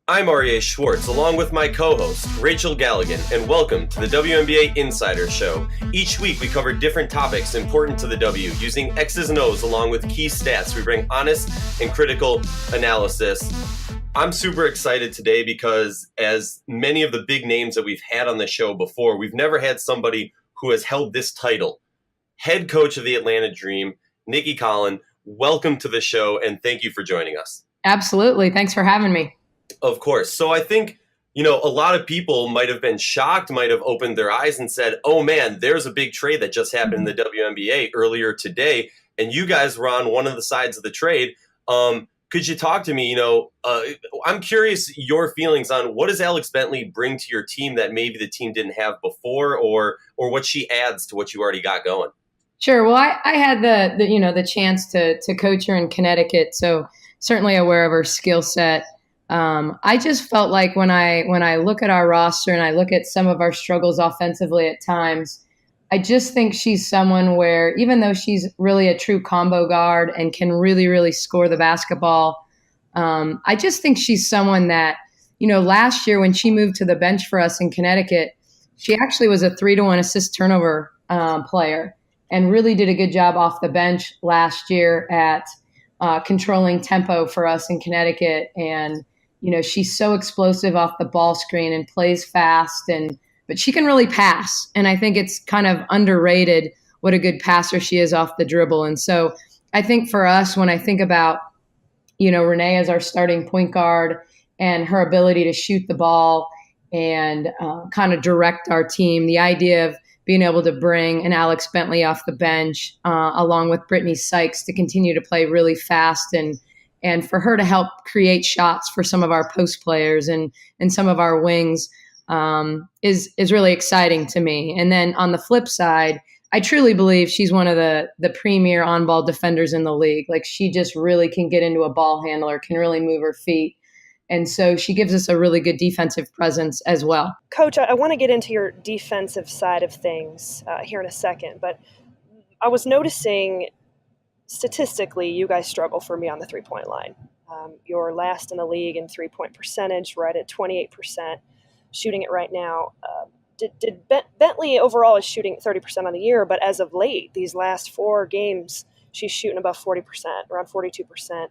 I'm Aryeh Schwartz, along with my co-host, Rachel Galligan, and welcome to the WNBA Insider Show. Each week, we cover different topics important to the W, using X's and O's along with key stats. We bring honest and critical analysis. I'm super excited today because, as many of the big names that we've had on the show before, we've never had somebody who has held this title. Head coach of the Atlanta Dream, Nicki Collen, welcome to the show, and thank you for joining us. Absolutely. Thanks for having me. Of course. So I think, a lot of people might have been shocked, might have opened their eyes and said, oh man, there's a big trade that just happened in the WNBA earlier today. And you guys were on one of the sides of the trade. Could you talk to me? I'm curious your feelings on what does Alex Bentley bring to your team that maybe the team didn't have before, or what she adds to what you already got going? Sure. Well, I had the chance to coach her in Connecticut, so certainly aware of her skill set. I just felt like when I look at our roster and I look at some of our struggles offensively at times, I just think she's someone where, even though she's really a true combo guard and can really, really score the basketball, I just think she's someone that, last year when she moved to the bench for us in Connecticut, she actually was a 3-to-1 assist turnover player and really did a good job off the bench last year at controlling tempo for us in Connecticut. And she's so explosive off the ball screen and plays fast, but she can really pass. And I think it's kind of underrated what a good passer she is off the dribble. And so I think for us, when I think about, Renee as our starting point guard and her ability to shoot the ball and kind of direct our team, the idea of being able to bring an Alex Bentley off the bench along with Brittany Sykes to continue to play really fast and for her to help create shots for some of our post players and some of our wings is really exciting to me. And then on the flip side, I truly believe she's one of the premier on-ball defenders in the league. Like, she just really can get into a ball handler, can really move her feet. And so she gives us a really good defensive presence as well. Coach, I want to get into your defensive side of things here in a second, but I was noticing statistically, you guys struggle for me on the three-point line. You're last in the league in three-point percentage, right at 28%, shooting it right now. Bentley overall is shooting 30% on the year, but as of late, these last 4 games, she's shooting above 40%, around 42%.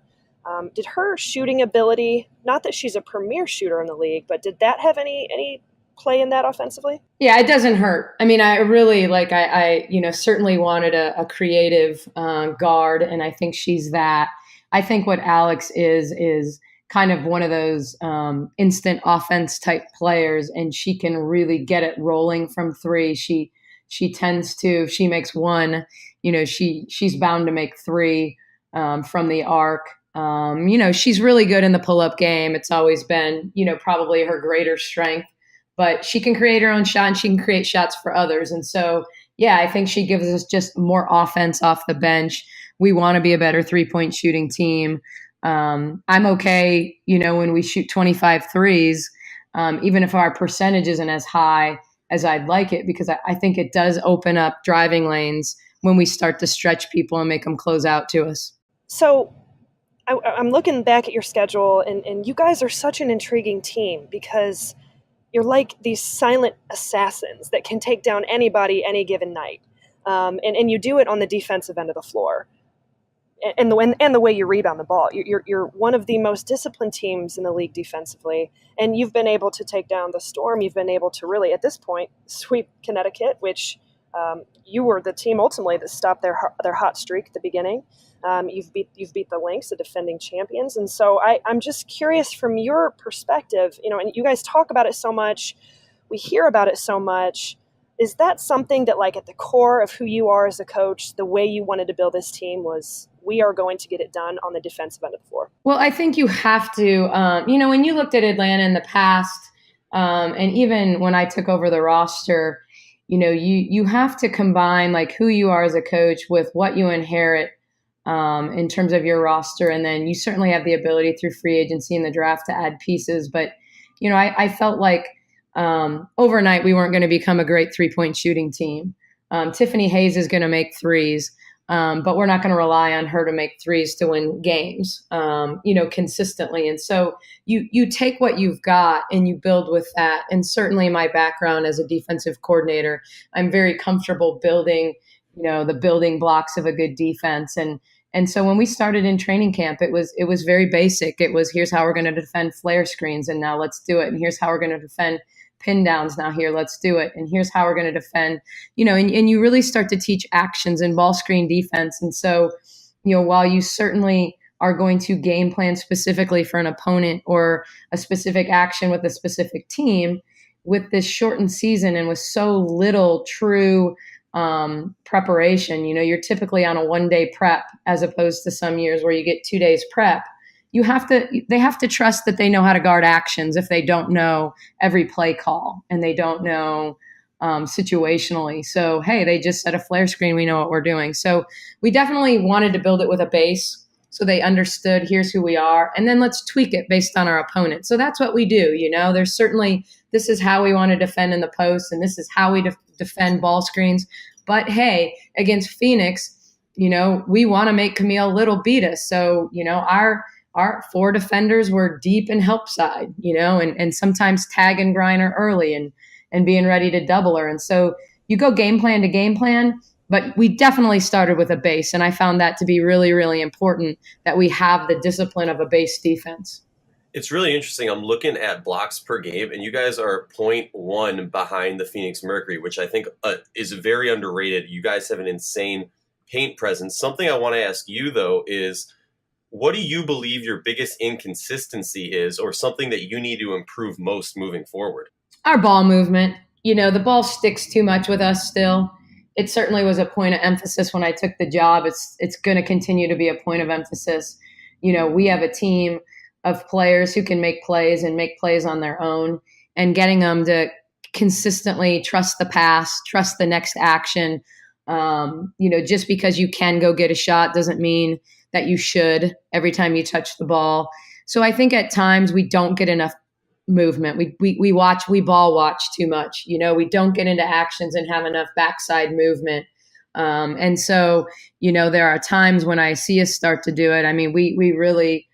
Did her shooting ability, not that she's a premier shooter in the league, but did that have any play in that offensively? Yeah, it doesn't hurt. I mean, I really I certainly wanted a creative guard, and I think she's that. I think what Alex is kind of one of those instant offense type players, and she can really get it rolling from 3. She tends to, if she makes 1, she's bound to make 3 from the arc. She's really good in the pull-up game. It's always been, probably her greater strength. But she can create her own shot and she can create shots for others. And so, yeah, I think she gives us just more offense off the bench. We want to be a better 3-point shooting team. I'm okay, when we shoot 25 threes, even if our percentage isn't as high as I'd like it, because I think it does open up driving lanes when we start to stretch people and make them close out to us. So I'm looking back at your schedule, and you guys are such an intriguing team because you're like these silent assassins that can take down anybody any given night. And you do it on the defensive end of the floor. And the way you rebound the ball. You're one of the most disciplined teams in the league defensively. And you've been able to take down the Storm. You've been able to really, at this point, sweep Connecticut, which you were the team ultimately that stopped their hot streak at the beginning. You've beat the Lynx, the defending champions. And so I'm just curious from your perspective, and you guys talk about it so much, we hear about it so much. Is that something that, like, at the core of who you are as a coach, the way you wanted to build this team was, we are going to get it done on the defensive end of the floor? Well, I think you have to, when you looked at Atlanta in the past, and even when I took over the roster, you have to combine like who you are as a coach with what you inherit in terms of your roster. And then you certainly have the ability through free agency and the draft to add pieces. But, I felt like overnight we weren't going to become a great 3-point shooting team. Tiffany Hayes is going to make threes. But we're not going to rely on her to make threes to win games, consistently. And so you take what you've got and you build with that. And certainly my background as a defensive coordinator, I'm very comfortable building, the building blocks of a good defense. And so when we started in training camp, it was very basic. It was, here's how we're going to defend flare screens, and now let's do it. And here's how we're going to defend pin downs. Now here, let's do it. And here's how we're going to defend, and you really start to teach actions in ball screen defense. And so, while you certainly are going to game plan specifically for an opponent or a specific action with a specific team, with this shortened season and with so little true preparation, you're typically on a 1-day prep as opposed to some years where you get 2 days prep. They have to trust that they know how to guard actions if they don't know every play call and they don't know situationally. So, hey, they just set a flare screen. We know what we're doing. So we definitely wanted to build it with a base so they understood here's who we are. And then let's tweak it based on our opponent. So that's what we do. There's certainly, this is how we want to defend in the post and this is how we defend ball screens. But hey, against Phoenix, we want to make Camille Little beat us. So, our 4 defenders were deep and help side, and sometimes tag and grind her early and being ready to double her. And so you go game plan to game plan, but we definitely started with a base. And I found that to be really, really important that we have the discipline of a base defense. It's really interesting. I'm looking at blocks per game, and you guys are 0.1 behind the Phoenix Mercury, which I think is very underrated. You guys have an insane paint presence. Something I want to ask you, though, is what do you believe your biggest inconsistency is, or something that you need to improve most moving forward? Our ball movement. The ball sticks too much with us still. It certainly was a point of emphasis when I took the job. It's going to continue to be a point of emphasis. We have a team of players who can make plays and make plays on their own, and getting them to consistently trust the pass, trust the next action. Just because you can go get a shot doesn't mean that you should every time you touch the ball. So I think at times we don't get enough movement. We ball watch too much. We don't get into actions and have enough backside movement. And so, there are times when I see us start to do it. I mean, we really,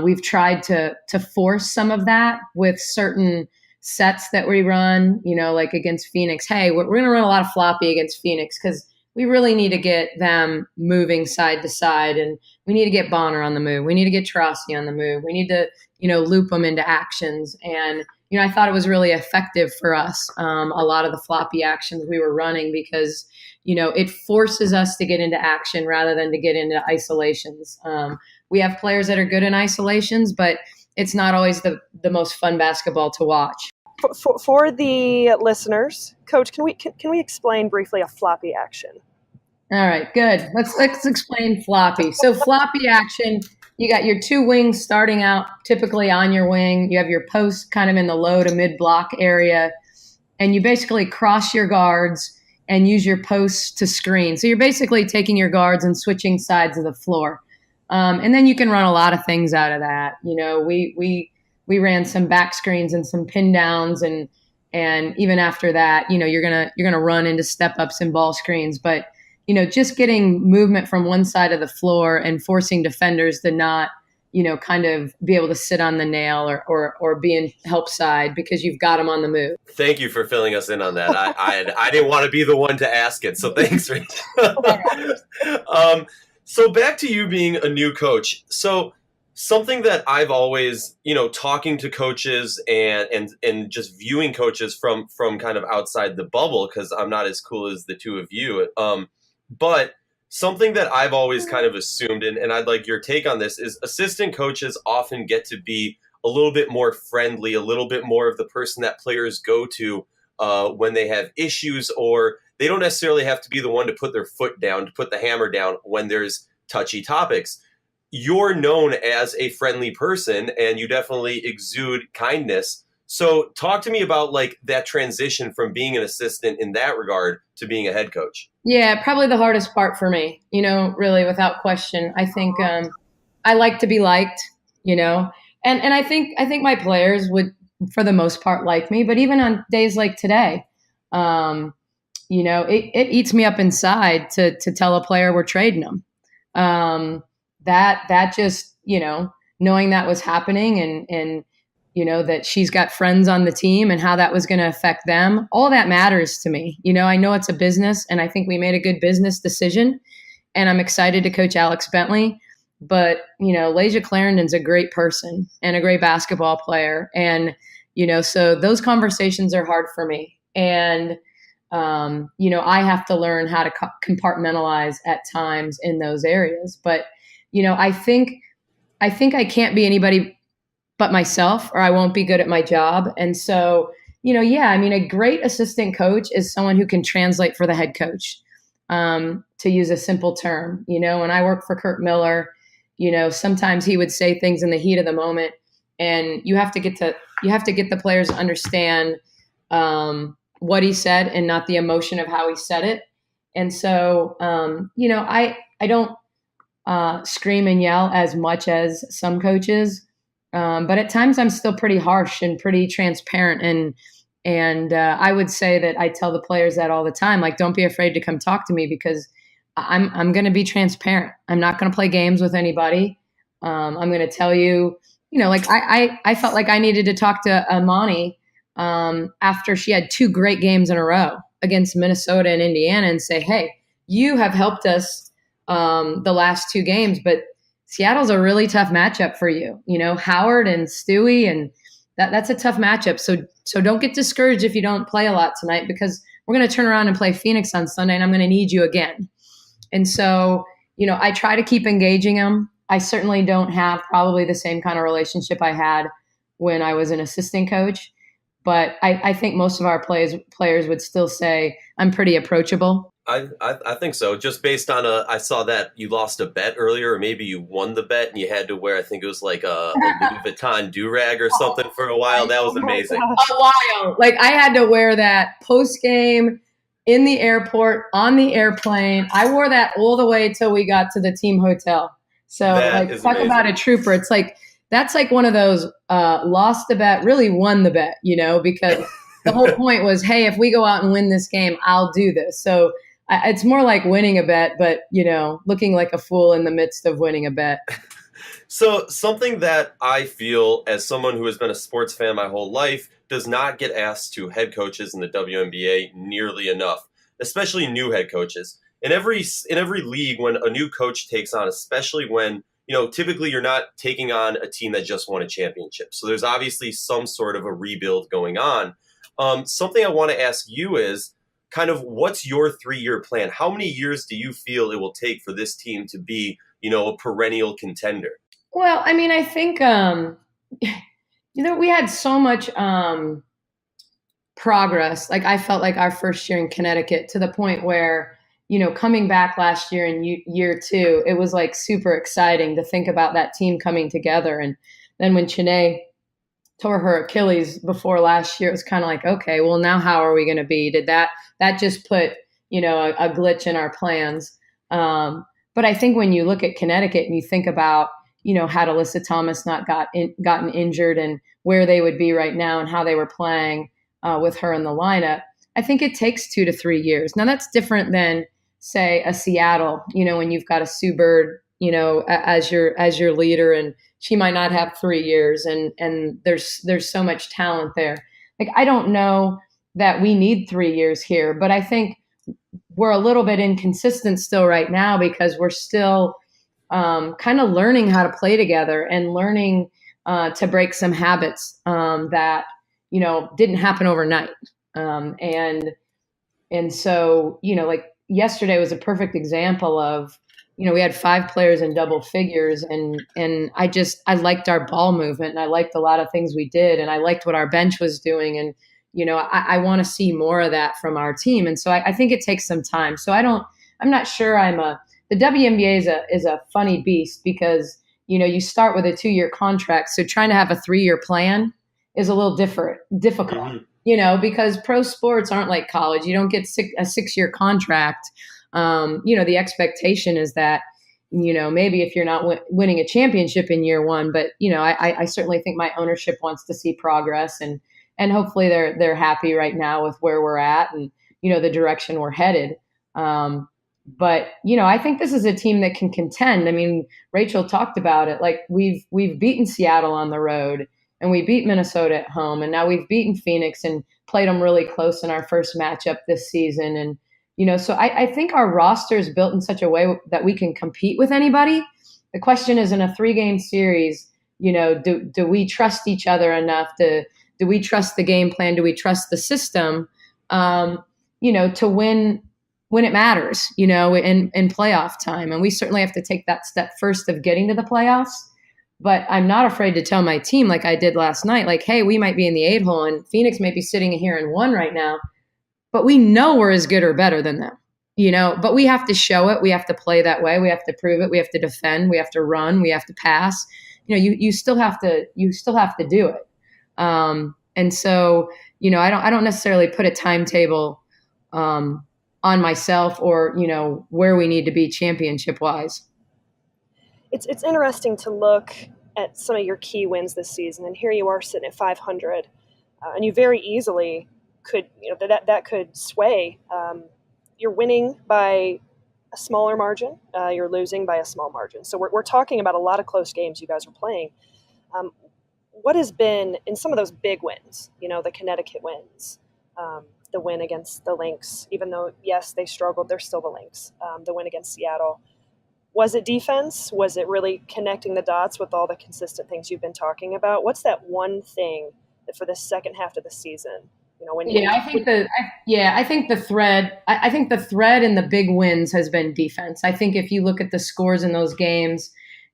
we've tried to force some of that with certain sets that we run, like against Phoenix. Hey, we're going to run a lot of floppy against Phoenix because we really need to get them moving side to side, and we need to get Bonner on the move. We need to get Taurasi on the move. We need to, loop them into actions. And, I thought it was really effective for us, a lot of the floppy actions we were running because, it forces us to get into action rather than to get into isolations. We have players that are good in isolations, but it's not always the most fun basketball to watch. For the listeners, Coach, can we explain briefly a floppy action? All right, good. Let's explain floppy. So floppy action, you got your 2 wings starting out typically on your wing. You have your post kind of in the low to mid block area, and you basically cross your guards and use your posts to screen. So you're basically taking your guards and switching sides of the floor. And then you can run a lot of things out of that. We ran some back screens and some pin downs, and even after that, you're gonna run into step ups and ball screens. But just getting movement from one side of the floor and forcing defenders to not, kind of be able to sit on the nail or be in help side because you've got them on the move. Thank you for filling us in on that. I didn't want to be the one to ask it, so thanks, Rachel. So back to you being a new coach. So something that I've always, talking to coaches and just viewing coaches from kind of outside the bubble, because I'm not as cool as the two of you. But something that I've always kind of assumed, and I'd like your take on this, is assistant coaches often get to be a little bit more friendly, a little bit more of the person that players go to when they have issues, or they don't necessarily have to be the one to put their foot down, to put the hammer down when there's touchy topics. You're known as a friendly person, and you definitely exude kindness. So talk to me about like that transition from being an assistant in that regard to being a head coach. Yeah, probably the hardest part for me, really without question. I think I like to be liked, and I think my players would, for the most part, like me. But even on days like today, it eats me up inside to tell a player we're trading them. That just, knowing that was happening and that she's got friends on the team and how that was going to affect them, all that matters to me. I know it's a business, and I think we made a good business decision, and I'm excited to coach Alex Bentley. But, Lasia Clarendon's a great person and a great basketball player. And, so those conversations are hard for me. And, I have to learn how to compartmentalize at times in those areas. But, I think I can't be anybody but myself, or I won't be good at my job. And so, a great assistant coach is someone who can translate for the head coach, to use a simple term. When I worked for Kurt Miller, sometimes he would say things in the heat of the moment, and you have to get the players to understand what he said and not the emotion of how he said it. And so, I don't scream and yell as much as some coaches, but at times I'm still pretty harsh and pretty transparent. And I would say that I tell the players that all the time, like, don't be afraid to come talk to me, because I'm going to be transparent. I'm not going to play games with anybody. I'm going to tell you, I felt like I needed to talk to Amani after she had 2 great games in a row against Minnesota and Indiana, and say, hey, you have helped us the last 2 games, but Seattle's a really tough matchup for you. Howard and Stewie, and that's a tough matchup. So don't get discouraged if you don't play a lot tonight, because we're going to turn around and play Phoenix on Sunday, and I'm going to need you again. And so, I try to keep engaging them. I certainly don't have probably the same kind of relationship I had when I was an assistant coach, but I think most of our players would still say I'm pretty approachable. I think so. Just based on I saw that you lost a bet earlier, or maybe you won the bet and you had to wear, I think it was like a Louis Vuitton do-rag or something for a while. That was amazing. A while. Like, I had to wear that post-game in the airport, on the airplane. I wore that all the way till we got to the team hotel. So talk amazing. About a trooper. It's like, that's like one of those lost the bet, really won the bet, because the whole point was, hey, if we go out and win this game, I'll do this. So it's more like winning a bet, but, looking like a fool in the midst of winning a bet. So something that I feel, as someone who has been a sports fan my whole life, does not get asked to head coaches in the WNBA nearly enough, especially new head coaches. In every league, when a new coach takes on, especially when, typically you're not taking on a team that just won a championship. So there's obviously some sort of a rebuild going on. Something I want to ask you is kind of, what's your 3-year plan? How many years do you feel it will take for this team to be, a perennial contender? Well, I think, we had so much progress. Like, I felt like our first year in Connecticut, to the point where, coming back last year in year 2, it was like super exciting to think about that team coming together. And then when Chene tore her Achilles before last year, it was kind of like, okay, well, now how are we going to be? Did that just put, a glitch in our plans? But I think when you look at Connecticut and you think about, had Alyssa Thomas not gotten injured, and where they would be right now and how they were playing with her in the lineup, I think it takes 2 to 3 years. Now, that's different than, say, a Seattle, when you've got a Sue Bird, as your leader, and she might not have 3 years, and there's so much talent there. Like, I don't know that we need 3 years here, but I think we're a little bit inconsistent still right now, because we're still kind of learning how to play together and learning to break some habits that, didn't happen overnight. And so, like, yesterday was a perfect example of, we had 5 players in double figures, and I liked our ball movement, and I liked a lot of things we did, and I liked what our bench was doing. And, I want to see more of that from our team. And so I think it takes some time. So I'm not sure the WNBA is a funny beast, because, you start with a 2-year contract. So trying to have a 3-year plan is a little difficult, mm-hmm. Because pro sports aren't like college. You don't get a 6-year contract. The expectation is that, maybe if you're not winning a championship in year 1, but, I certainly think my ownership wants to see progress, and hopefully they're happy right now with where we're at. And, the direction we're headed. But I think this is a team that can contend. I mean, Rachel talked about it. Like we've beaten Seattle on the road, and we beat Minnesota at home, and now we've beaten Phoenix and played them really close in our first matchup this season. And so I think our roster is built in such a way that we can compete with anybody. The question is, in a 3-game series, do we trust each other enough? Do we trust the game plan? Do we trust the system? To win when it matters, in playoff time. And we certainly have to take that step first of getting to the playoffs. But I'm not afraid to tell my team, like I did last night, like, hey, we might be in the 8 hole and Phoenix might be sitting here in 1 right now, but we know we're as good or better than them, but we have to show it. We have to play that way. We have to prove it. We have to defend. We have to run. We have to pass. You still have to do it. And so, I don't necessarily put a timetable, on myself or, where we need to be championship wise. It's interesting to look at some of your key wins this season, and here you are sitting at 500, and you very easily could, that could sway. You're winning by a smaller margin, you're losing by a small margin. So we're talking about a lot of close games you guys are playing. What has been in some of those big wins, the Connecticut wins, the win against the Lynx, even though, yes, they struggled, they're still the Lynx, the win against Seattle. Was it defense? Was it really connecting the dots with all the consistent things you've been talking about? What's that one thing that for the second half of the season, I think the thread in the big wins has been defense. I think if you look at the scores in those games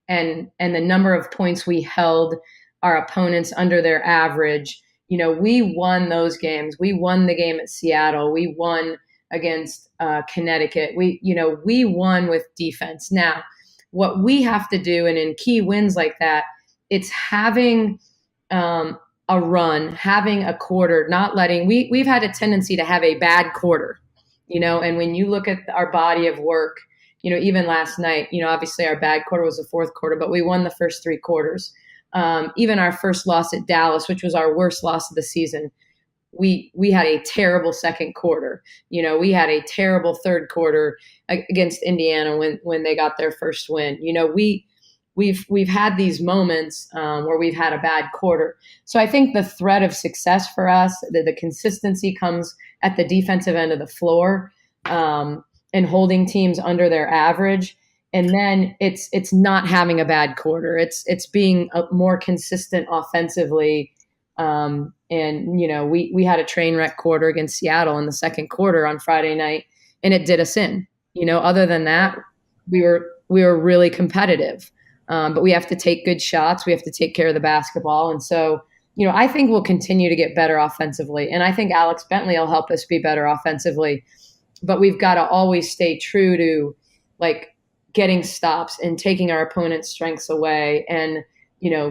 and the number of points we held our opponents under their average, we won those games. We won the game at Seattle. We won against Connecticut. We won with defense. Now, what we have to do, and in key wins like that, it's having a run, having a quarter, not letting. We've had a tendency to have a bad quarter, and when you look at our body of work, even last night, obviously our bad quarter was the fourth quarter, but we won the first 3 quarters. Even our first loss at Dallas, which was our worst loss of the season, we had a terrible second quarter. We had a terrible third quarter against Indiana when they got their first win. We've had these moments where we've had a bad quarter. So I think the thread of success for us, the consistency comes at the defensive end of the floor, and holding teams under their average. And then it's not having a bad quarter. It's being more consistent offensively. And we had a train wreck quarter against Seattle in the second quarter on Friday night, and it did us in. Other than that, we were really competitive. But we have to take good shots. We have to take care of the basketball. And so, I think we'll continue to get better offensively. And I think Alex Bentley will help us be better offensively. But we've got to always stay true to getting stops and taking our opponent's strengths away and,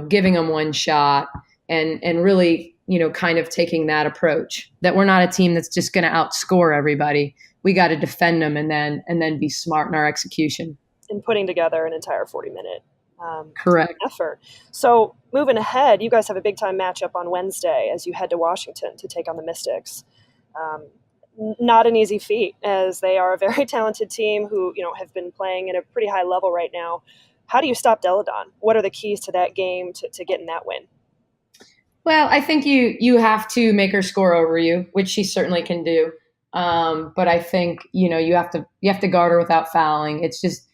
giving them one shot and really, kind of taking that approach that we're not a team that's just going to outscore everybody. We got to defend them and then be smart in our execution. And putting together an entire 40-minute correct effort. So moving ahead, you guys have a big time matchup on Wednesday as you head to Washington to take on the Mystics. Not an easy feat, as they are a very talented team who, have been playing at a pretty high level right now. How do you stop Deladon? What are the keys to that game to getting that win? Well, I think you have to make her score over you, which she certainly can do. But I think, you have to guard her without fouling. It's just,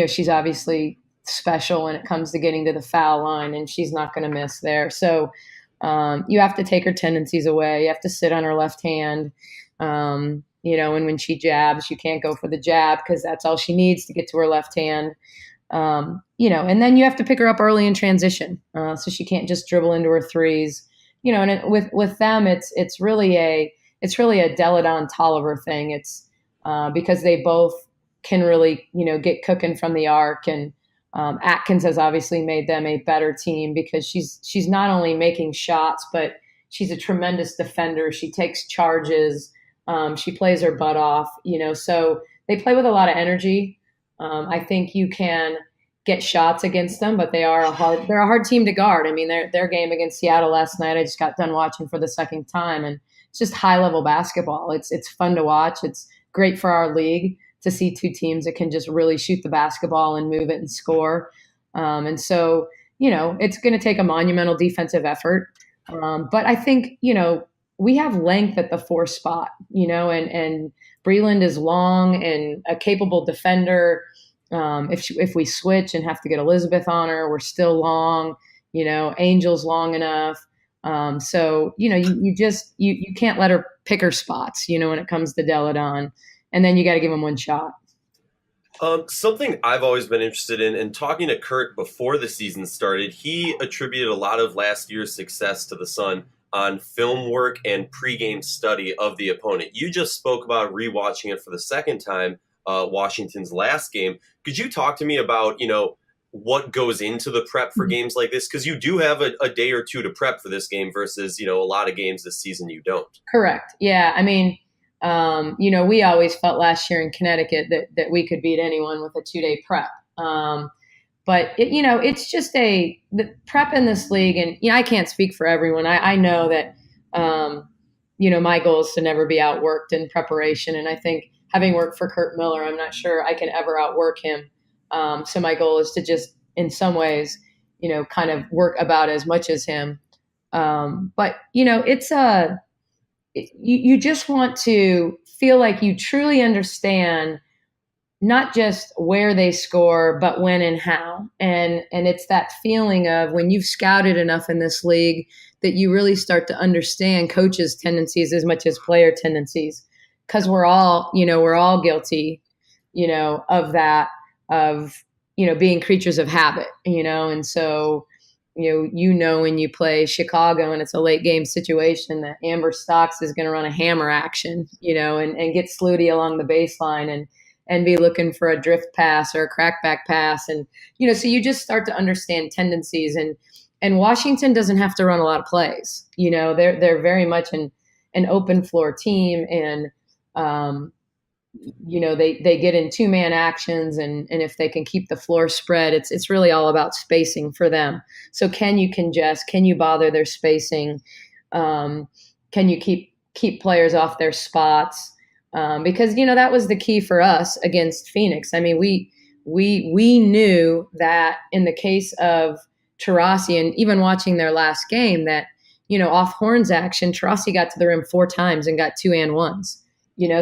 she's obviously special when it comes to getting to the foul line, and she's not going to miss there. So you have to take her tendencies away. You have to sit on her left hand. And when she jabs, you can't go for the jab because that's all she needs to get to her left hand. And then you have to pick her up early in transition. So she can't just dribble into her threes, and with them, it's really a Deladon Tolliver thing. It's because they both can really, get cooking from the arc, and Atkins has obviously made them a better team because she's not only making shots, but she's a tremendous defender. She takes charges. She plays her butt off, so they play with a lot of energy. I think you can get shots against them, but they're a hard team to guard. I mean, their game against Seattle last night, I just got done watching for the second time, and just high level basketball. It's fun to watch. It's great for our league to see two teams that can just really shoot the basketball and move it and score. And so, it's going to take a monumental defensive effort. But I think, we have length at the 4 spot, and Breland is long and a capable defender. If we switch and have to get Elizabeth on her, we're still long, Angel's long enough. So, you can't let her pick her spots, when it comes to Deladon, and then you got to give them one shot. Something I've always been interested in, and talking to Kurt before the season started, he attributed a lot of last year's success to the Sun on film work and pregame study of the opponent. You just spoke about rewatching it for the second time, Washington's last game. Could you talk to me about, what goes into the prep for games like this? Because you do have a day or two to prep for this game versus, a lot of games this season you don't. Correct. Yeah. I mean, we always felt last year in Connecticut that we could beat anyone with a 2-day prep. But it's just the prep in this league, and I can't speak for everyone. I know that my goal is to never be outworked in preparation, and I think having worked for Kurt Miller, I'm not sure I can ever outwork him. So my goal is to just, in some ways, kind of work about as much as him. But it's you just want to feel like you truly understand not just where they score, but when and how. And it's that feeling of when you've scouted enough in this league that you really start to understand coaches' tendencies as much as player tendencies. Because we're all guilty, of that, of, being creatures of habit, and so, when you play Chicago and it's a late game situation that Amber Stocks is going to run a hammer action, and get Sluty along the baseline and be looking for a drift pass or a crackback pass. And, so you just start to understand tendencies, and Washington doesn't have to run a lot of plays. They're very much an open floor team, and, they get in 2-man actions, and if they can keep the floor spread, it's really all about spacing for them. So can you congest? Can you bother their spacing? Can you keep players off their spots? Because that was the key for us against Phoenix. I mean, we knew that in the case of Taurasi, and even watching their last game, that off horns action, Taurasi got to the rim 4 times and got 2 and 1s.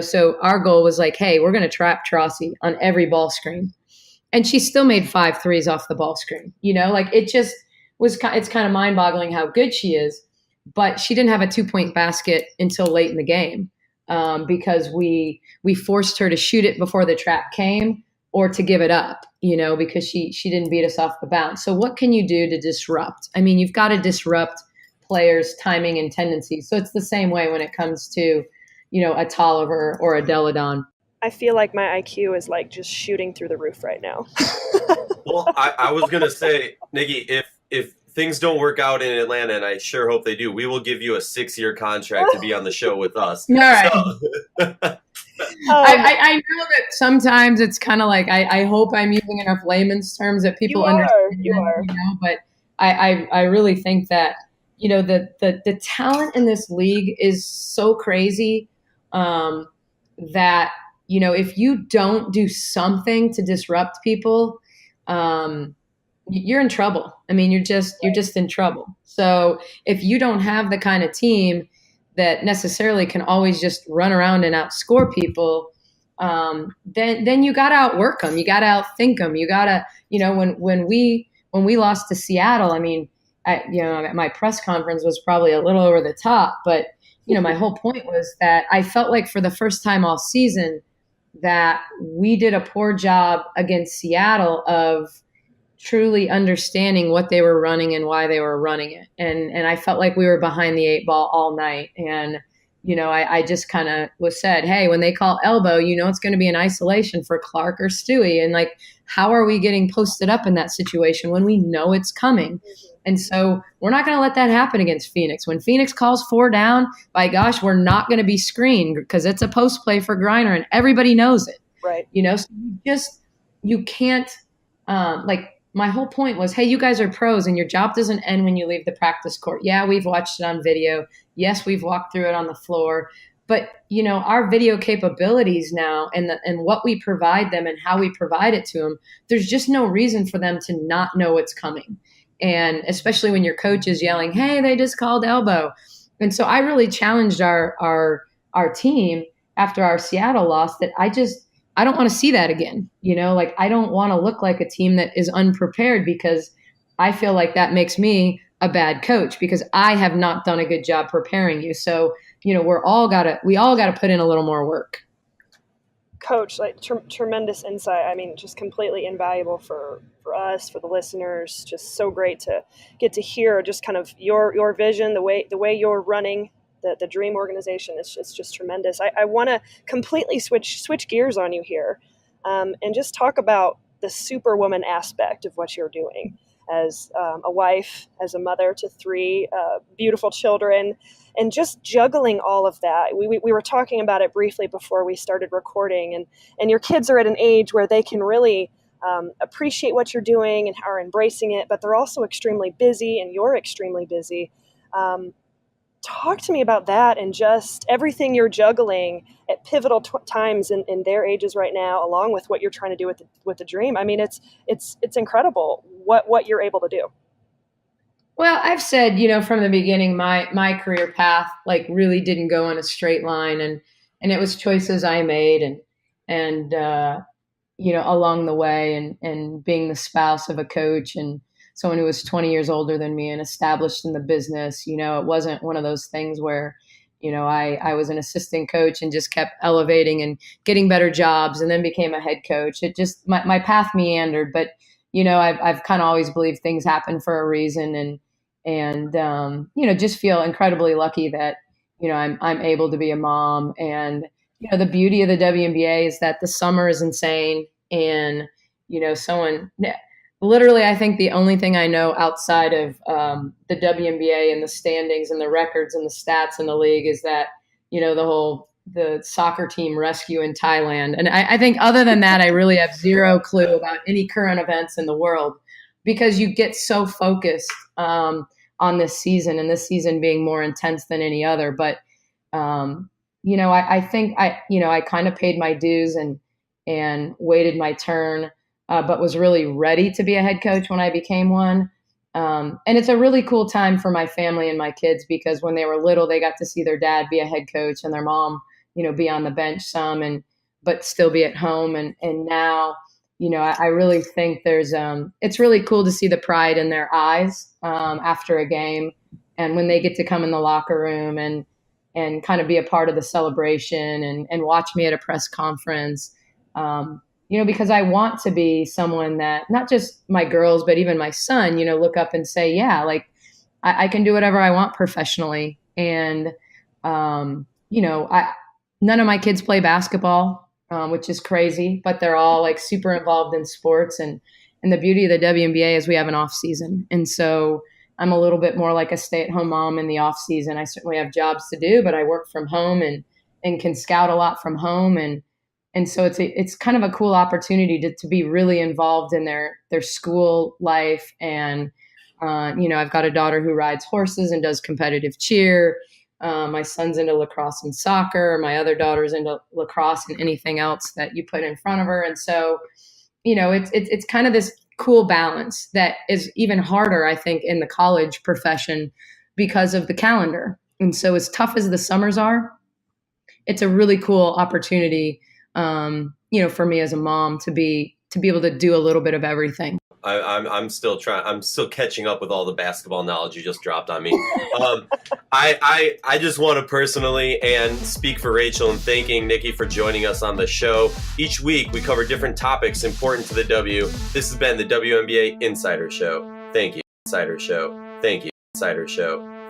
So our goal was like, hey, we're going to trap Taurasi on every ball screen. And she still made 5 threes off the ball screen. It just was, it's kind of mind boggling how good she is, but she didn't have a 2-point basket until late in the game, because we forced her to shoot it before the trap came, or to give it up, because she didn't beat us off the bounce. So what can you do to disrupt? I mean, you've got to disrupt players' timing and tendencies. So it's the same way when it comes to, a Tolliver or a Deladon. I feel like my IQ is like just shooting through the roof right now. Well, I was going to say, Nicki, if things don't work out in Atlanta, and I sure hope they do, we will give you a 6-year contract to be on the show with us. All right. So. I know that sometimes it's kind of like, I hope I'm using enough layman's terms that people understand. You are. But I really think that, the talent in this league is so crazy, that, if you don't do something to disrupt people, you're in trouble. I mean, you're just in trouble. So if you don't have the kind of team that necessarily can always just run around and outscore people, then you got to outwork them. You got to outthink them. You got to, when we lost to Seattle, I mean, my press conference was probably a little over the top, but my whole point was that I felt like for the first time all season that we did a poor job against Seattle of truly understanding what they were running and why they were running it. And I felt like we were behind the 8 ball all night. And, I just kind of was said, hey, when they call elbow, it's going to be an isolation for Clark or Stewie. And like, how are we getting posted up in that situation when we know it's coming? And so we're not going to let that happen against Phoenix. When Phoenix calls 4 down, by gosh, we're not going to be screened because it's a post play for Griner and everybody knows it. Right. So you can't, my whole point was, hey, you guys are pros and your job doesn't end when you leave the practice court. Yeah, we've watched it on video. Yes, we've walked through it on the floor. But, our video capabilities now and what we provide them and how we provide it to them, there's just no reason for them to not know what's coming. And especially when your coach is yelling, hey, they just called elbow. And so I really challenged our team after our Seattle loss that I don't want to see that again. I don't want to look like a team that is unprepared, because I feel like that makes me a bad coach because I have not done a good job preparing you. So, we all gotta put in a little more work. Coach, tremendous insight. I mean, just completely invaluable for us, for the listeners. Just so great to get to hear just kind of your vision, the way you're running the Dream organization. It's just tremendous. I want to completely switch gears on you here, and just talk about the superwoman aspect of what you're doing as a wife, as a mother to 3 beautiful children, and just juggling all of that. We were talking about it briefly before we started recording, and your kids are at an age where they can really appreciate what you're doing and are embracing it, but they're also extremely busy, and you're extremely busy. Talk to me about that and just everything you're juggling at pivotal times in their ages right now, along with what you're trying to do with the Dream. I mean, it's incredible what you're able to do. Well, I've said, from the beginning, my career path really didn't go in a straight line, and it was choices I made and along the way, and being the spouse of a coach and someone who was 20 years older than me and established in the business. It wasn't one of those things where, I was an assistant coach and just kept elevating and getting better jobs and then became a head coach. It just, my path meandered, but, I've kind of always believed things happen for a reason, and just feel incredibly lucky that, I'm able to be a mom. And, the beauty of the WNBA is that the summer is insane. And, literally, I think the only thing I know outside of the WNBA and the standings and the records and the stats in the league is that, the soccer team rescue in Thailand. And I think other than that, I really have zero clue about any current events in the world, because you get so focused on this season, and this season being more intense than any other. But, I think I kind of paid my dues and waited my turn. But was really ready to be a head coach when I became one. And it's a really cool time for my family and my kids, because when they were little, they got to see their dad be a head coach and their mom, be on the bench some, but still be at home. And now, I really think it's really cool to see the pride in their eyes after a game, and when they get to come in the locker room and kind of be a part of the celebration and watch me at a press conference. Because I want to be someone that not just my girls, but even my son, look up and say, yeah, I can do whatever I want professionally. And, none of my kids play basketball, which is crazy, but they're all super involved in sports. And the beauty of the WNBA is we have an off season. And so I'm a little bit more like a stay-at-home mom in the off season. I certainly have jobs to do, but I work from home and can scout a lot from home. And so it's kind of a cool opportunity to be really involved in their school life. And, I've got a daughter who rides horses and does competitive cheer. My son's into lacrosse and soccer. My other daughter's into lacrosse and anything else that you put in front of her. And so, it's kind of this cool balance that is even harder, I think, in the college profession because of the calendar. And so as tough as the summers are, it's a really cool opportunity for me as a mom to be able to do a little bit of everything. I'm still catching up with all the basketball knowledge you just dropped on me. I just want to personally and speak for Rachel in thanking Nicki for joining us on the show. Each week we cover different topics important to the W. This has been the WNBA Insider Show. Thank you, Insider Show. Thank you, Insider Show.